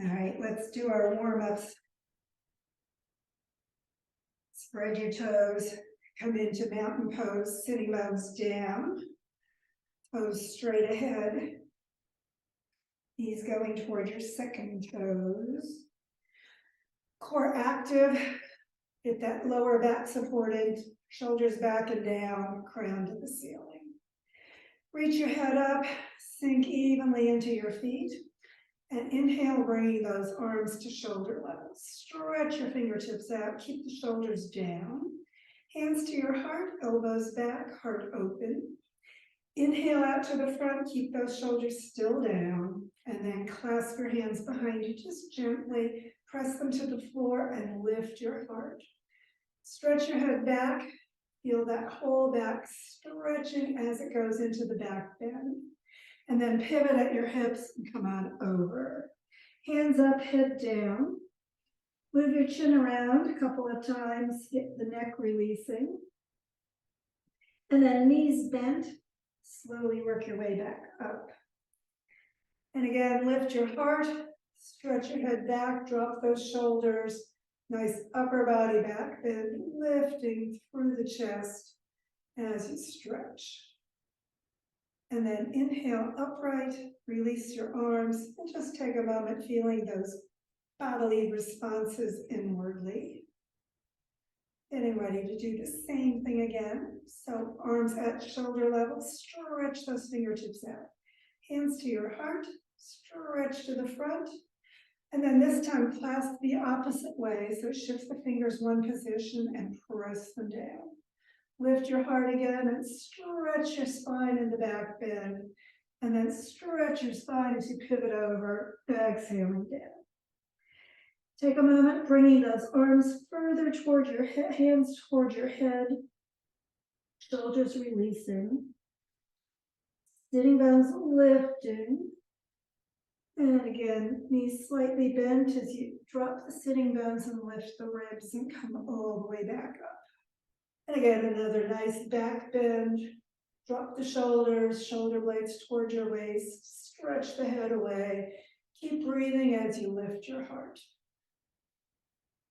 All right, let's do our warm-ups. Spread your toes, come into mountain pose, sitting bones down, toes straight ahead. Knees going toward your second toes. Core active, get that lower back supported, shoulders back and down, crown to the ceiling. Reach your head up, sink evenly into your feet, and inhale, bringing those arms to shoulder level. Stretch your fingertips out, keep the shoulders down. Hands to your heart, elbows back, heart open. Inhale out to the front, keep those shoulders still down, and then clasp your hands behind you. Just gently press them to the floor and lift your heart. Stretch your head back, feel that whole back stretching as it goes into the back bend. And then pivot at your hips and come on over. Hands up, head down. Move your chin around a couple of times, get the neck releasing. And then knees bent, slowly work your way back up. And again, lift your heart, stretch your head back, drop those shoulders. Nice upper body back bend, lifting through the chest as you stretch. And then inhale upright, release your arms, and just take a moment feeling those bodily responses inwardly. Getting ready to do the same thing again. So arms at shoulder level, stretch those fingertips out. Hands to your heart, stretch to the front. And then this time clasp the opposite way. So shift the fingers one position and press them down. Lift your heart again and stretch your spine in the back bend. And then stretch your spine as you pivot over, exhaling down. Take a moment, bringing those arms further toward your head, hands toward your head, shoulders releasing. Sitting bones lifting. And again, knees slightly bent as you drop the sitting bones and lift the ribs and come all the way back up. And again, another nice back bend. Drop the shoulders, shoulder blades toward your waist. Stretch the head away. Keep breathing as you lift your heart.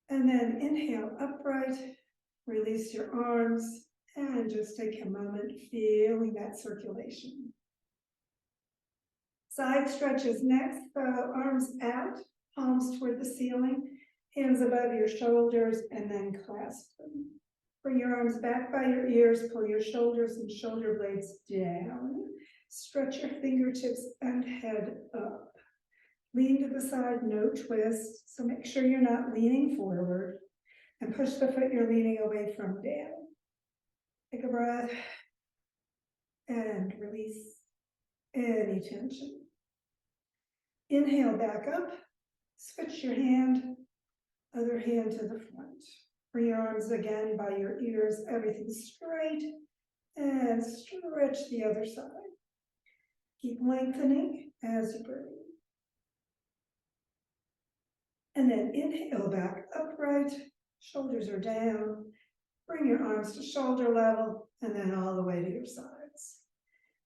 And then inhale upright. Release your arms. And just take a moment feeling that circulation. Side stretches next. Arms out, palms toward the ceiling. Hands above your shoulders and then clasp them. Bring your arms back by your ears, pull your shoulders and shoulder blades down. Stretch your fingertips and head up. Lean to the side, no twist. So make sure you're not leaning forward. And push the foot you're leaning away from down. Take a breath. And release any tension. Inhale back up. Switch your hand. Other hand to the front. Bring your arms again by your ears, everything straight, and stretch the other side. Keep lengthening as you breathe. And then inhale back upright, shoulders are down. Bring your arms to shoulder level, and then all the way to your sides.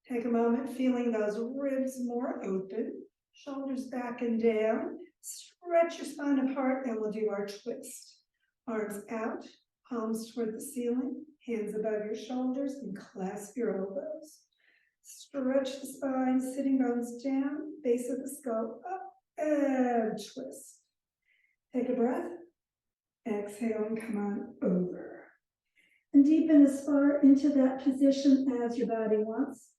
Take a moment feeling those ribs more open, shoulders back and down. Stretch your spine apart, and we'll do our twist. Arms out, palms toward the ceiling, hands above your shoulders, and clasp your elbows. Stretch the spine, sitting bones down, base of the skull up, and twist. Take a breath, exhale, and come on over. And deepen as far into that position as your body wants.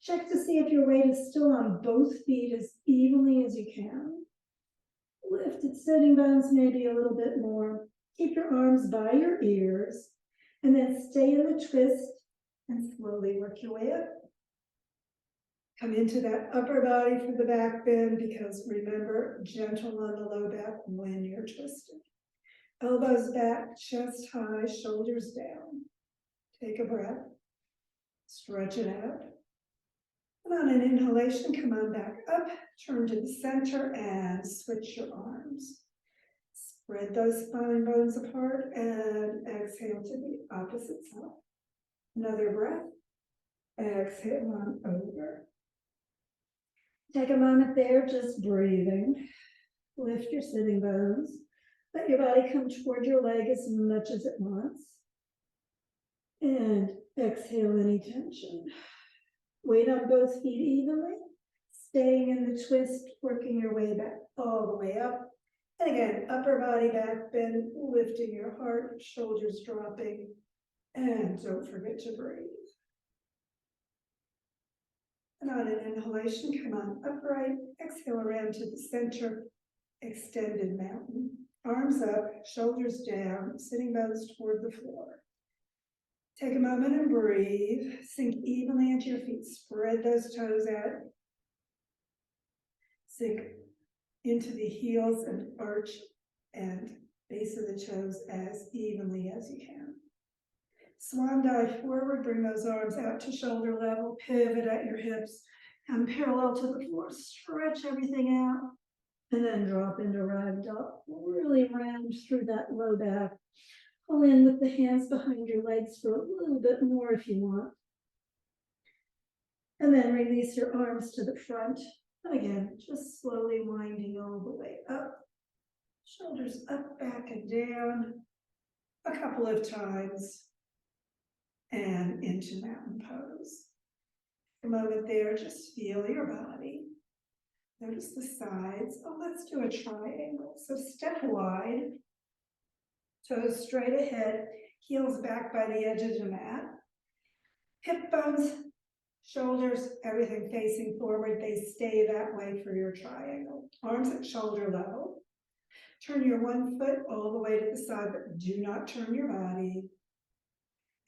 Check to see if your weight is still on both feet as evenly as you can. Lifted sitting bones maybe a little bit more. Keep your arms by your ears, and then stay in the twist and slowly work your way up. Come into that upper body for the back bend, because remember, gentle on the low back when you're twisted. Elbows back, chest high, shoulders down. Take a breath, stretch it out. And on an inhalation, come on back up, turn to the center and switch your arms. Spread those spine bones apart and exhale to the opposite side. Another breath. Exhale on over. Take a moment there, just breathing. lift your sitting bones. Let your body come toward your leg as much as it wants. And exhale any tension. Weight on both feet evenly. Staying in the twist, working your way back all the way up. And again, upper body back bend, lifting your heart, shoulders dropping. And don't forget to breathe. And on an inhalation, come on upright, exhale around to the center, extended mountain. Arms up, shoulders down, sitting bones toward the floor. Take a moment and breathe. Sink evenly into your feet. Spread those toes out. Sink into the heels and arch and base of the toes as evenly as you can. Swan dive forward, bring those arms out to shoulder level, pivot at your hips, and parallel to the floor. Stretch everything out, and then drop into ragdoll. Really round through that low back. Pull in with the hands behind your legs for a little bit more if you want. And then release your arms to the front. Again, just slowly winding all the way up. Shoulders up, back, and down. A couple of times. And into mountain pose. A moment there, just feel your body. Notice the sides. Oh, let's do a triangle. So step wide. Toes straight ahead, heels back by the edge of the mat. Hip bones, shoulders, everything facing forward. They stay that way for your triangle. Arms at shoulder level. Turn your one foot all the way to the side, but do not turn your body.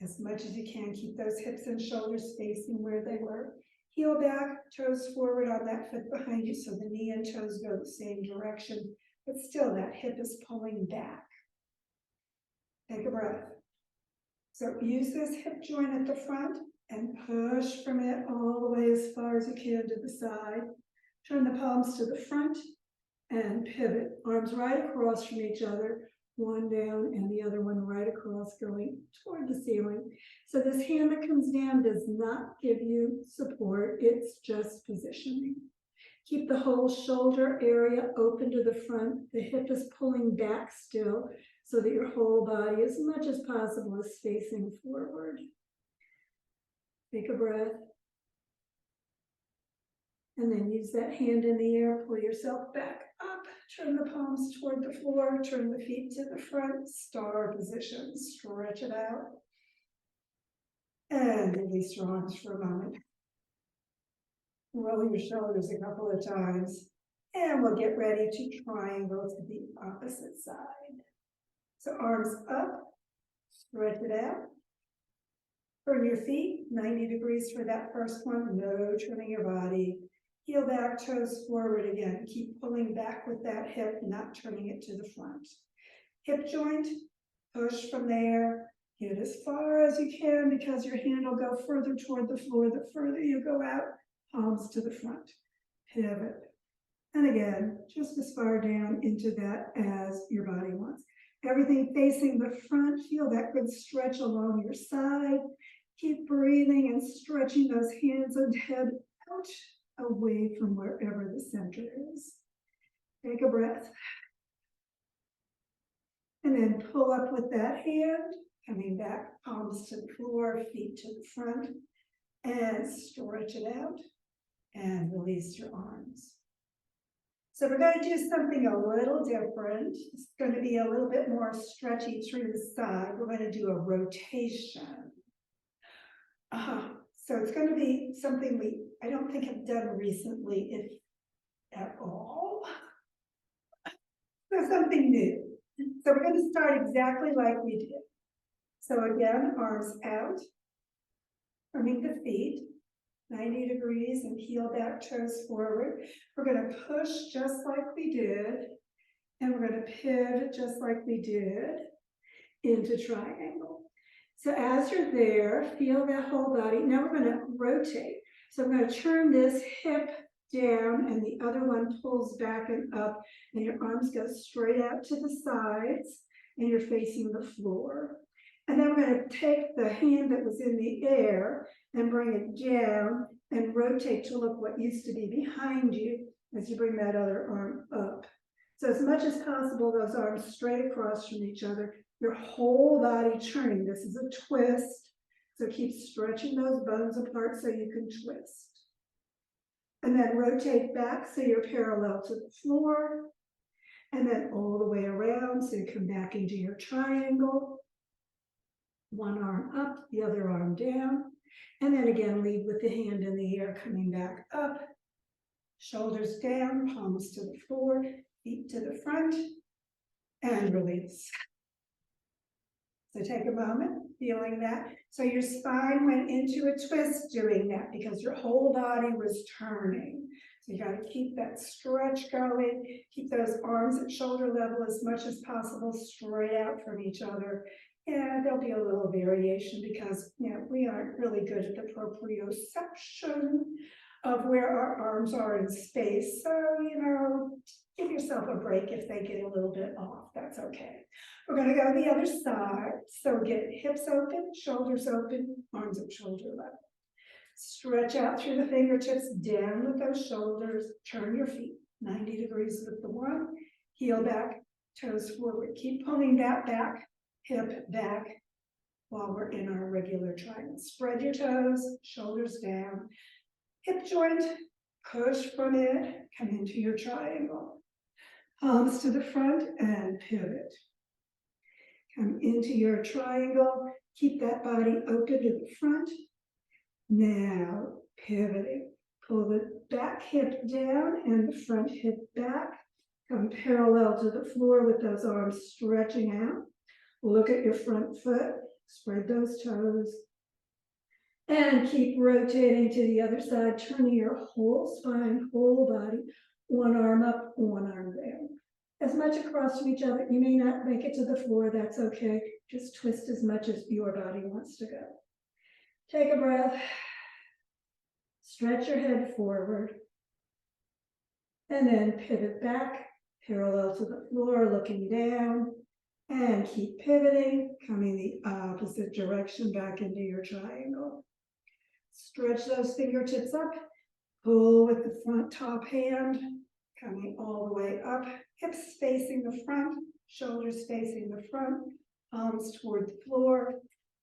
As much as you can, keep those hips and shoulders facing where they were. Heel back, toes forward on that foot behind you, so the knee and toes go the same direction, but still that hip is pulling back. Take a breath. So use this hip joint at the front and push from it all the way as far as you can to the side. Turn the palms to the front and pivot. Arms right across from each other, one down and the other one right across, going toward the ceiling. So this hand that comes down does not give you support, it's just positioning. Keep the whole shoulder area open to the front. The hip is pulling back still, so that your whole body, as much as possible, is facing forward. Take a breath. And then use that hand in the air, pull yourself back up, turn the palms toward the floor, turn the feet to the front, star position, stretch it out. And release your arms for a moment. Roll your shoulders a couple of times. And we'll get ready to triangle to the opposite side. So arms up, stretch it out. Turn your feet 90 degrees for that first one, no turning your body. Heel back, toes forward again. Keep pulling back with that hip, not turning it to the front. Hip joint, push from there. Get as far as you can because your hand will go further toward the floor. The further you go out, palms to the front. Pivot. And again, just as far down into that as your body wants. Everything facing the front, feel that good stretch along your side. Keep breathing and stretching those hands and head out away from wherever the center is. Take a breath. And then pull up with that hand, coming back, palms to the floor, feet to the front, and stretch it out and release your arms. So we're going to do something a little different. It's going to be a little bit more stretchy through the side. We're going to do a rotation. So it's going to be something I don't think have done recently, if at all. So something new. So we're going to start exactly like we did. So again, arms out, turning the feet 90 degrees and heel back, toes forward. We're going to push just like we did, and we're going to pivot just like we did into triangle. So as you're there, feel that whole body. Now we're going to rotate. So I'm going to turn this hip down and the other one pulls back and up, and your arms go straight out to the sides and you're facing the floor. And then we're going to take the hand that was in the air and bring it down and rotate to look what used to be behind you as you bring that other arm up. So So as much as possible, those arms straight across from each other, your whole body turning. This is a twist. So keep stretching those bones apart so you can twist. And then rotate back so you're parallel to the floor. And then all the way around so you come back into your triangle. One arm up, the other arm down. And then again, lead with the hand in the air, coming back up. Shoulders down, palms to the floor, feet to the front, and release. So take a moment, feeling that. So your spine went into a twist doing that because your whole body was turning. So you got to keep that stretch going, keep those arms at shoulder level as much as possible, straight out from each other. And there'll be a little variation because, you know, we aren't really good at the proprioception of where our arms are in space. So, you know, give yourself a break if they get a little bit off, that's okay. We're gonna go to the other side. So get hips open, shoulders open, arms at shoulder level. Stretch out through the fingertips, down with those shoulders, turn your feet 90 degrees with the one, heel back, toes forward. Keep pulling that back, hip back, while we're in our regular triangle. Spread your toes, shoulders down, hip joint, push from it, come into your triangle. Palms to the front and pivot. Come into your triangle, keep that body open to the front. Now pivoting, pull the back hip down and the front hip back. Come parallel to the floor with those arms stretching out. Look at your front foot, spread those toes. And keep rotating to the other side, turning your whole spine, whole body, one arm up, one arm down. As much across from each other. You may not make it to the floor, that's okay. Just twist as much as your body wants to go. Take a breath. Stretch your head forward. And then pivot back, parallel to the floor, looking down. And keep pivoting, coming the opposite direction back into your triangle. Stretch those fingertips up, pull with the front top hand, coming all the way up, hips facing the front, shoulders facing the front, palms toward the floor,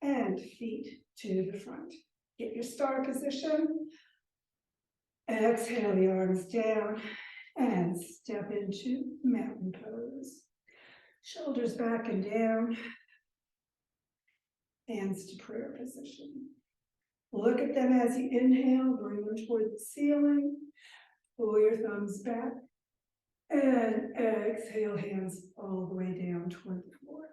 and feet to the front. Get your star position. Exhale the arms down and step into mountain pose. Shoulders back and down, hands to prayer position. Look at them as you inhale, bring them toward the ceiling, pull your thumbs back, and exhale, hands all the way down toward the floor.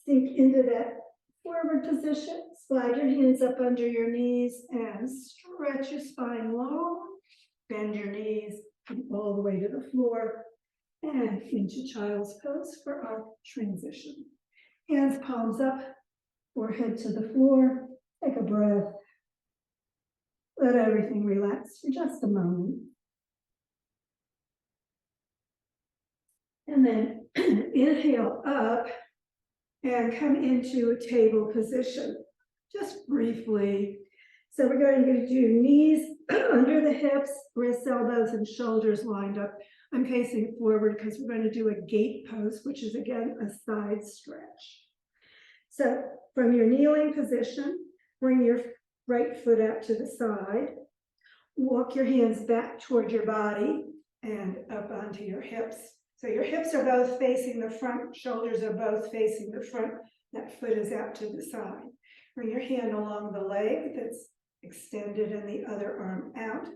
Sink into that forward position, slide your hands up under your knees and stretch your spine long, bend your knees, come all the way to the floor, and into child's pose for our transition. Hands palms up, forehead to the floor. Take a breath. Let everything relax for just a moment. And then inhale up and come into a table position, just briefly. So we're going to do knees under the hips, wrists, elbows, and shoulders lined up. I'm facing forward because we're going to do a gate pose, which is again a side stretch. So from your kneeling position, bring your right foot out to the side. Walk your hands back toward your body and up onto your hips. So your hips are both facing the front, shoulders are both facing the front. That foot is out to the side. Bring your hand along the leg that's extended and the other arm out.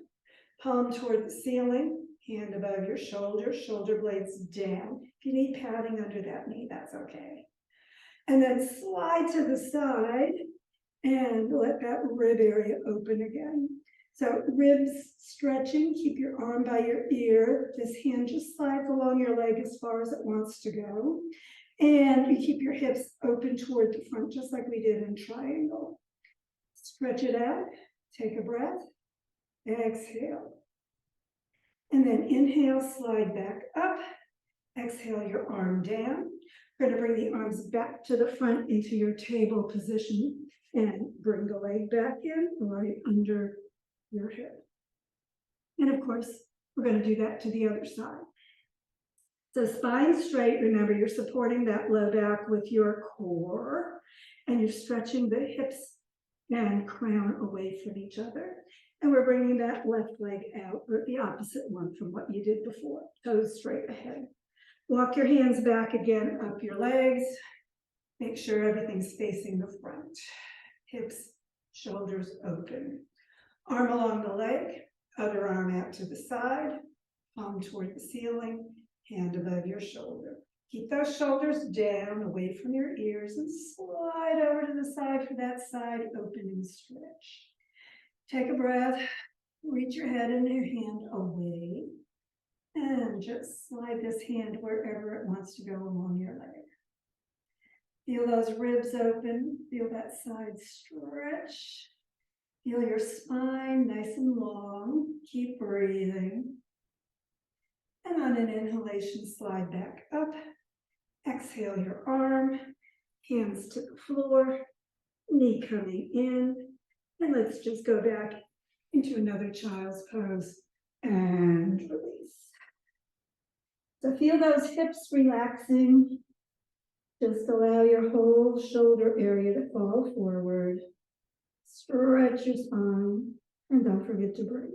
Palm toward the ceiling, hand above your shoulder, shoulder blades down. If you need padding under that knee, that's okay. And then slide to the side and let that rib area open again. So ribs stretching, keep your arm by your ear. This hand just slides along your leg as far as it wants to go. And you keep your hips open toward the front, just like we did in triangle. Stretch it out, take a breath, exhale. And then inhale, slide back up. Exhale your arm down. We're going to bring the arms back to the front into your table position and bring the leg back in right under your hip. And of course, we're going to do that to the other side. So spine straight, remember you're supporting that low back with your core, and you're stretching the hips and crown away from each other. And we're bringing that left leg out, or the opposite one from what you did before, toes straight ahead. Walk your hands back again up your legs. Make sure everything's facing the front. Hips, shoulders open. Arm along the leg, other arm out to the side, palm toward the ceiling, hand above your shoulder. Keep those shoulders down, away from your ears, and slide over to the side for that side opening stretch. Take a breath, reach your head and your hand away, and just slide this hand wherever it wants to go along your leg. Feel those ribs open, feel that side stretch. Feel your spine nice and long. Keep breathing. And on an inhalation, slide back up. Exhale your arm, hands to the floor, knee coming in. And let's just go back into another child's pose and release. So feel those hips relaxing. Just allow your whole shoulder area to fall forward. Stretch your spine, and don't forget to breathe.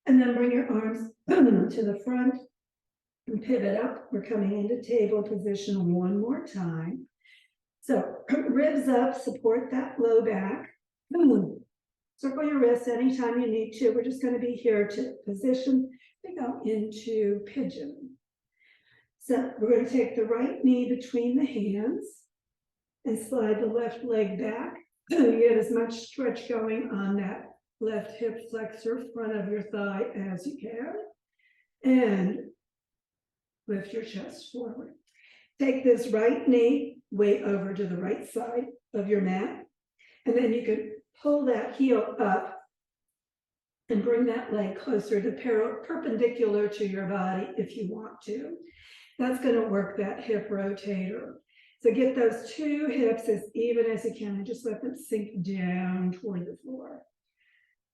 And then bring your arms to the front and pivot up. We're coming into table position one more time. So ribs up, support that low back. Circle your wrists anytime you need to. We're just going to be here to position to go into pigeon. So we're going to take the right knee between the hands and slide the left leg back. You get as much stretch going on that left hip flexor, front of your thigh as you can. And lift your chest forward. Take this right knee way over to the right side of your mat. And then you can pull that heel up and bring that leg closer to perpendicular to your body if you want to. That's going to work that hip rotator. So get those two hips as even as you can and just let them sink down toward the floor.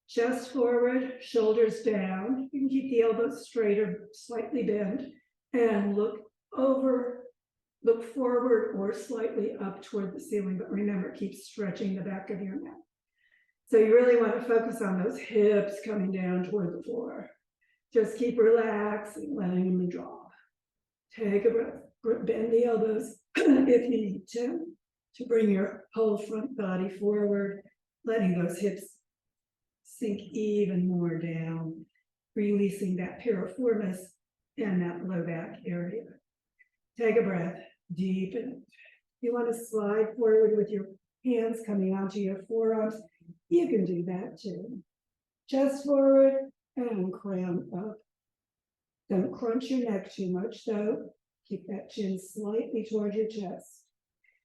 Chest forward, shoulders down. You can keep the elbows straight or slightly bent and look forward or slightly up toward the ceiling, but remember, keep stretching the back of your neck. So you really want to focus on those hips coming down toward the floor. Just keep relaxing, letting them drop. Take a breath, bend the elbows if you need to bring your whole front body forward, letting those hips sink even more down, releasing that piriformis and that low back area. Take a breath, deepen. You want to slide forward with your hands coming onto your forearms. You can do that too. Chest forward and crown up. Don't crunch your neck too much though. Keep that chin slightly toward your chest.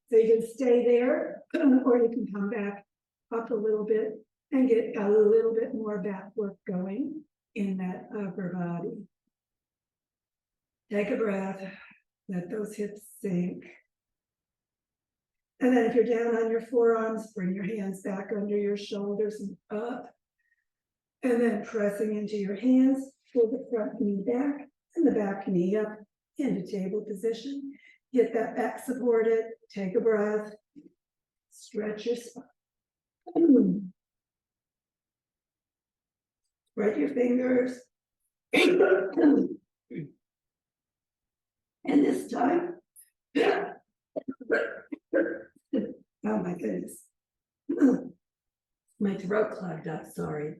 So you can stay there or you can come back up a little bit and get a little bit more back work going in that upper body. Take a breath, let those hips sink. And then if you're down on your forearms, bring your hands back under your shoulders and up. And then pressing into your hands, pull the front knee back and the back knee up into table position. Get that back supported, take a breath, stretch your spine. Spread your fingers. And this time, oh my goodness. My throat clogged up, sorry.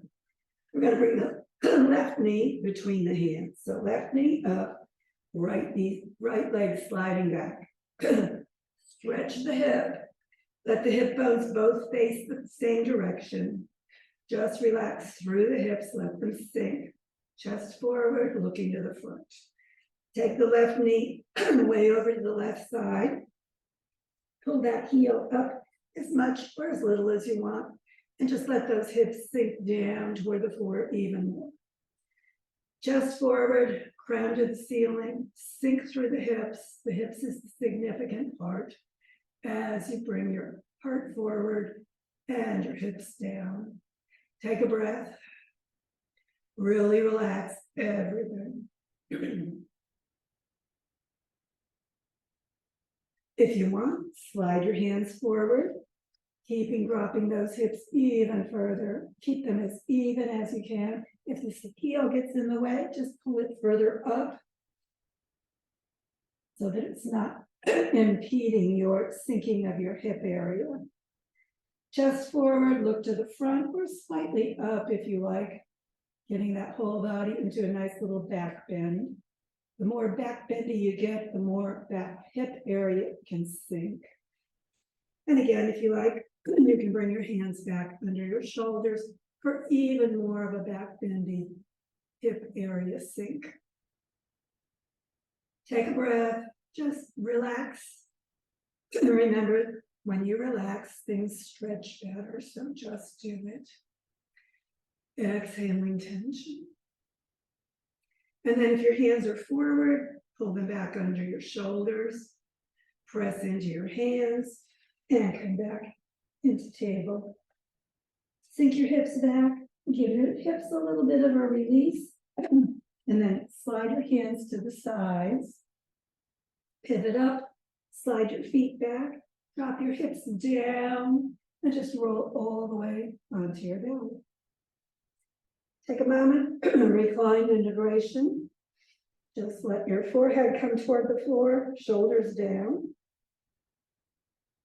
We're going to bring the left knee between the hands. So left knee up, right leg sliding back. Stretch the hip. Let the hip bones both face the same direction. Just relax through the hips, let them sink. Chest forward, looking to the front. Take the left knee way over to the left side. Pull that heel up as much or as little as you want. And just let those hips sink down toward the floor even more. Chest forward, crown to the ceiling, sink through the hips. The hips is the significant part as you bring your heart forward and your hips down. Take a breath. Really relax everything. If you want, slide your hands forward, keeping dropping those hips even further. Keep them as even as you can. If this heel gets in the way, just pull it further up so that it's not impeding your sinking of your hip area. Chest forward, look to the front or slightly up if you like, getting that whole body into a nice little back bend. The more back bendy you get, the more that hip area can sink. And again, if you like, you can bring your hands back under your shoulders for even more of a back bendy hip area sink. Take a breath, just relax. And remember, when you relax, things stretch better, so just do it. Exhaling tension. And then if your hands are forward, pull them back under your shoulders, press into your hands, and come back into table. Sink your hips back, give your hips a little bit of a release, and then slide your hands to the sides, pivot up, slide your feet back, drop your hips down, and just roll all the way onto your belly. Take a moment, recline integration. Just let your forehead come toward the floor, shoulders down.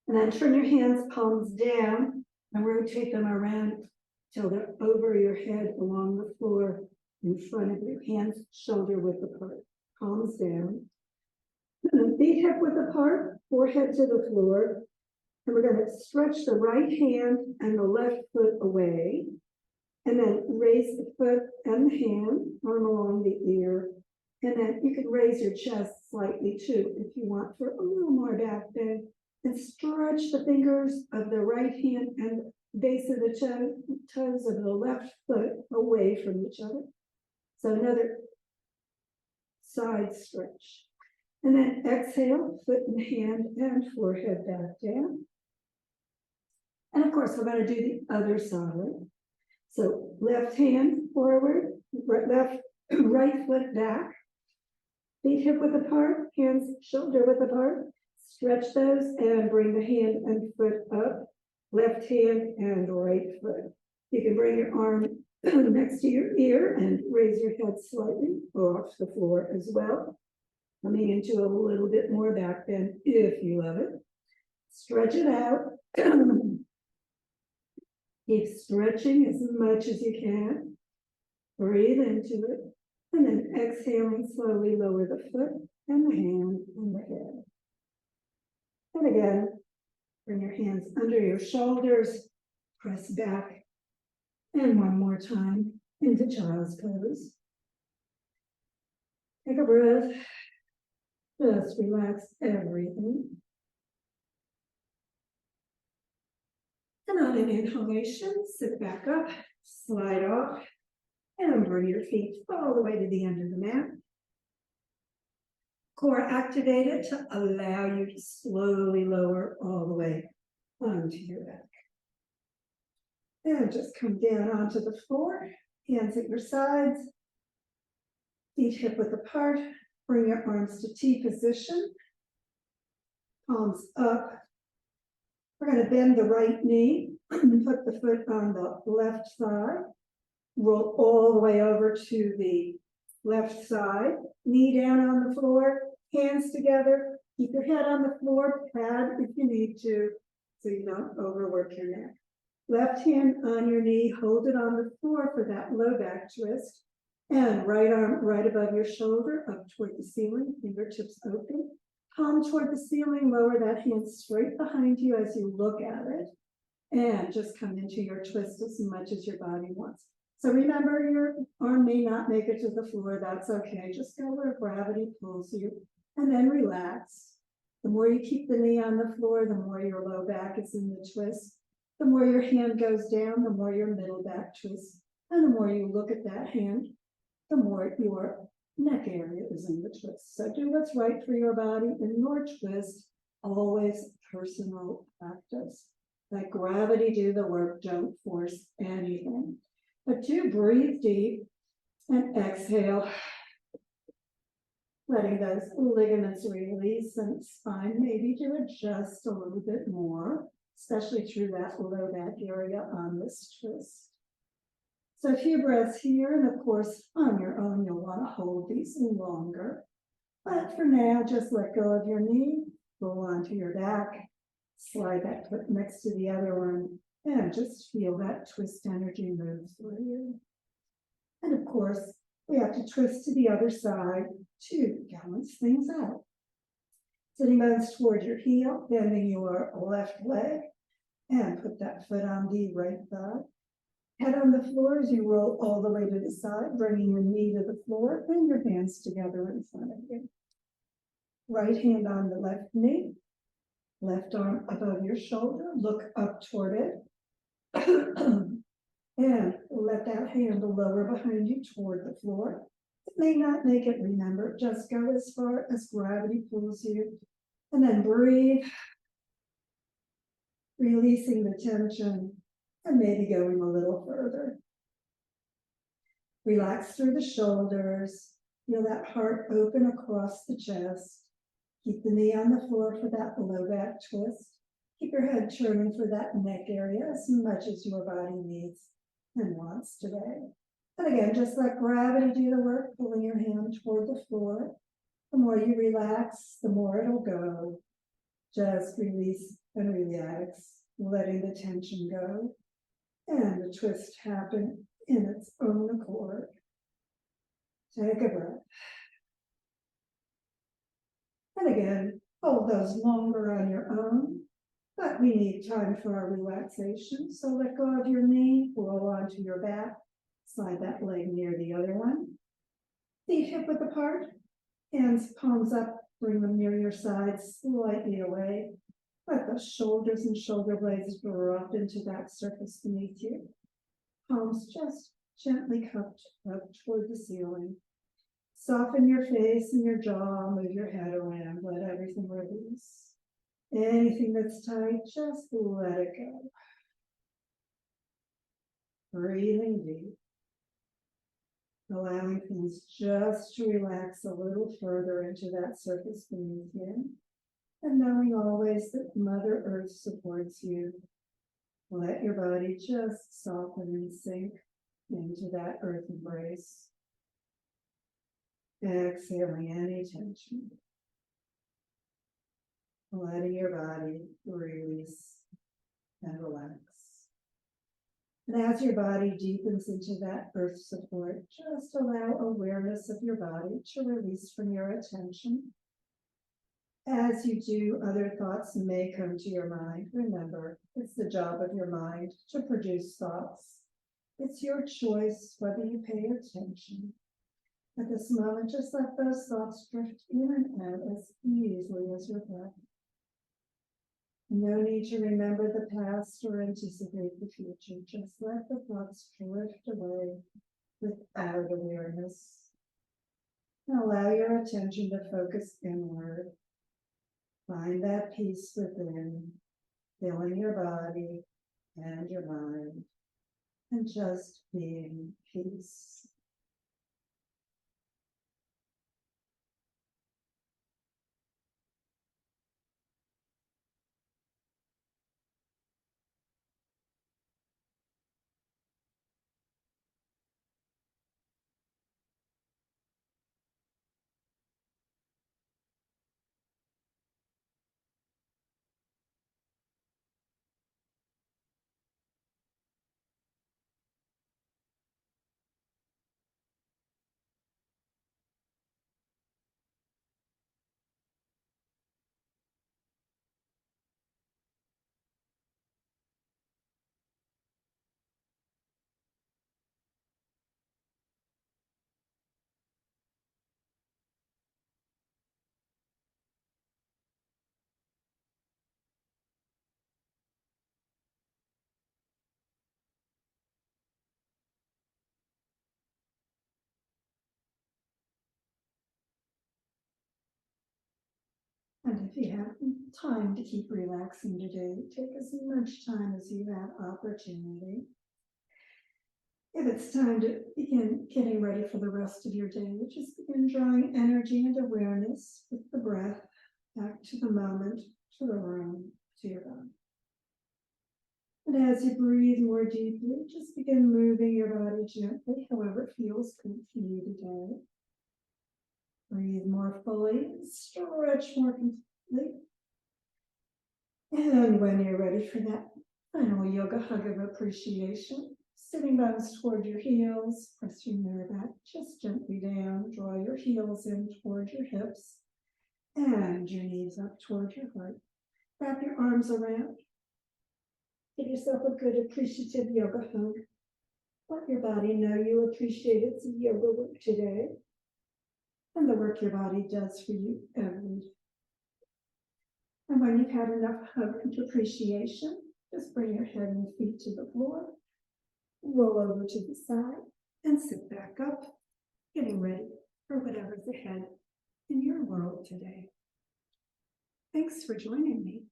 And then turn your hands, palms down, and rotate them around till they're over your head along the floor in front of you. Hands shoulder width apart, palms down. Feet hip width apart, forehead to the floor. And we're going to stretch the right hand and the left foot away. And then raise the foot and the hand, arm along the ear. And then you can raise your chest slightly too, if you want, for a little more back bend. And stretch the fingers of the right hand and base of the toes of the left foot away from each other. So another side stretch. And then exhale, foot and hand and forehead back down. And of course, we're going to do the other side. So left hand forward, right foot back, feet hip width apart, hands shoulder width apart. Stretch those and bring the hand and foot up, left hand and right foot. You can bring your arm next to your ear and raise your head slightly off the floor as well. Coming into a little bit more back bend if you love it. Stretch it out. Keep stretching as much as you can. Breathe into it. And then exhaling, slowly lower the foot and the hand and the head. And again, bring your hands under your shoulders, press back. And one more time into child's pose. Take a breath. Just relax everything. And on an inhalation, sit back up, slide off, and bring your feet all the way to the end of the mat. Core activated to allow you to slowly lower all the way onto your back. And just come down onto the floor, hands at your sides, feet hip width apart, bring your arms to T position, palms up. We're going to bend the right knee, put the foot on the left side, roll all the way over to the left side, knee down on the floor, hands together, keep your head on the floor, pad if you need to, so you don't overwork your neck. Left hand on your knee, hold it on the floor for that low back twist, and right arm right above your shoulder, up toward the ceiling, fingertips open. Palm toward the ceiling, lower that hand straight behind you as you look at it, and just come into your twist as much as your body wants. So remember, your arm may not make it to the floor, that's okay. Just go where gravity pulls you, and then relax. The more you keep the knee on the floor, the more your low back is in the twist. The more your hand goes down, the more your middle back twists. And the more you look at that hand, the more your neck area is in the twist. So do what's right for your body in your twist, always personal practice. Let gravity do the work, don't force anything. But do breathe deep and exhale. letting those ligaments release and spine maybe to adjust a little bit more, especially through that low back area on this twist. So a few breaths here, and of course, on your own, you'll want to hold these longer. But for now, just let go of your knee, roll onto your back, slide that foot next to the other one, and just feel that twist energy move through you. And of course, we have to twist to the other side to balance things out. Sitting bones toward your heel, bending your left leg, and put that foot on the right thigh. Head on the floor as you roll all the way to the side, bringing your knee to the floor and your hands together in front of you. Right hand on the left knee, left arm above your shoulder, look up toward it. And let that hand lower behind you toward the floor. It may not make it, remember, just go as far as gravity pulls you. And then breathe, releasing the tension and maybe going a little further. Relax through the shoulders. Feel that heart open across the chest. Keep the knee on the floor for that low back twist. Keep your head turning for that neck area as much as your body needs and wants today. And again, just let gravity do the work, pulling your hand toward the floor. The more you relax, the more it'll go. Just release and relax, letting the tension go. And the twist happen in its own accord. Take a breath. And again, hold those longer on your own, but we need time for our relaxation. So let go of your knee, roll onto your back, slide that leg near the other one. Feet hip width apart, hands palms up, bring them near your sides, slightly away. Let the shoulders and shoulder blades drop into that surface beneath you. Palms just gently cupped up toward the ceiling. Soften your face and your jaw, move your head around, let everything release. Anything that's tight, just let it go. Breathing deep. Allowing things just to relax a little further into that surface beneath you. And knowing always that Mother Earth supports you. Let your body just soften and sink into that earth embrace. Exhaling any tension. Letting your body release and relax. And as your body deepens into that earth support, just allow awareness of your body to release from your attention. As you do, other thoughts may come to your mind. Remember, it's the job of your mind to produce thoughts. It's your choice whether you pay attention. At this moment, just let those thoughts drift in and out as easily as your breath. No need to remember the past or anticipate the future. Just let the thoughts drift away without awareness. And allow your attention to focus inward. Find that peace within, filling your body and your mind, and just being peace. And if you have time to keep relaxing today, take as much time as you have opportunity. If it's time to begin getting ready for the rest of your day, just begin drawing energy and awareness with the breath back to the moment, to the room, to your body. And as you breathe more deeply, just begin moving your body gently, however it feels good for you today. Breathe more fully, stretch more completely. And when you're ready for that final yoga hug of appreciation, sitting bones toward your heels, press your mirror back just gently down, draw your heels in toward your hips, and your knees up toward your heart. Wrap your arms around. Give yourself a good appreciative yoga hug. Let your body know you appreciate its yoga work today and the work your body does for you every day. And when you've had enough hug and appreciation, just bring your head and feet to the floor, roll over to the side, and sit back up, getting ready for whatever's ahead in your world today. Thanks for joining me.